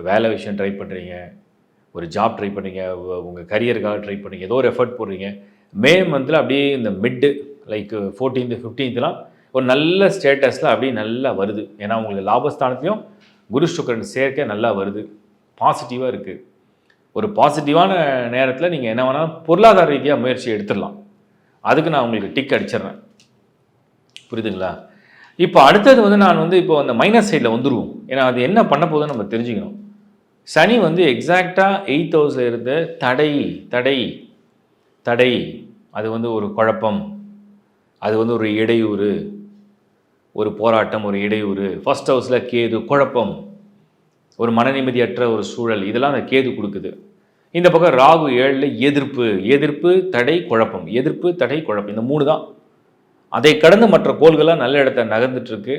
இப்போ வேலை விஷயம் ட்ரை பண்ணுறீங்க, ஒரு ஜாப் ட்ரை பண்ணுறீங்க, உங்கள் கரியருக்காக ட்ரை பண்ணுறீங்க, ஏதோ ஒரு எஃபர்ட் போடுறீங்க. மே மந்தில் அப்படியே இந்த மிட்டு லைக் 14th 15த்லாம் ஒரு நல்ல ஸ்டேட்டஸில் அப்படியே நல்லா வருது. ஏன்னா உங்களுக்கு லாபஸ்தானத்தையும் குரு சுக்கிரன் சேர்க்க நல்லா வருது. பாசிட்டிவாக இருக்குது. ஒரு பாசிட்டிவான நேரத்தில் நீங்கள் என்ன வேணாலும் பொருளாதார ரீதியாக முயற்சி எடுத்துடலாம். அதுக்கு நான் உங்களுக்கு டிக் அடிச்சிடுறேன். புரியுதுங்களா? இப்போ அடுத்தது வந்து நான் வந்து இப்போ அந்த மைனஸ் சைடில் வந்துடுவோம். ஏன்னா அது என்ன பண்ண போகுதுன்னு நம்ம தெரிஞ்சுக்கணும். சனி வந்து எக்ஸாக்டாக 8th ஹவுஸில் இருந்து தடை தடை தடை, அது வந்து ஒரு குழப்பம், அது வந்து ஒரு இடையூறு, ஒரு போராட்டம், ஒரு இடையூறு. ஃபர்ஸ்ட் ஹவுஸில் கேது குழப்பம், ஒரு மன நிம்மதியற்ற ஒரு சூழல், இதெல்லாம் அந்த கேது கொடுக்குது. இந்த பக்கம் ராகு 7ல் எதிர்ப்பு, எதிர்ப்பு தடை குழப்பம், எதிர்ப்பு தடை குழப்பம், இந்த 3 தான். அதை கடந்து மற்ற கோள்கள்லாம் நல்ல இடத்த நகர்ந்துட்டு இருக்கு.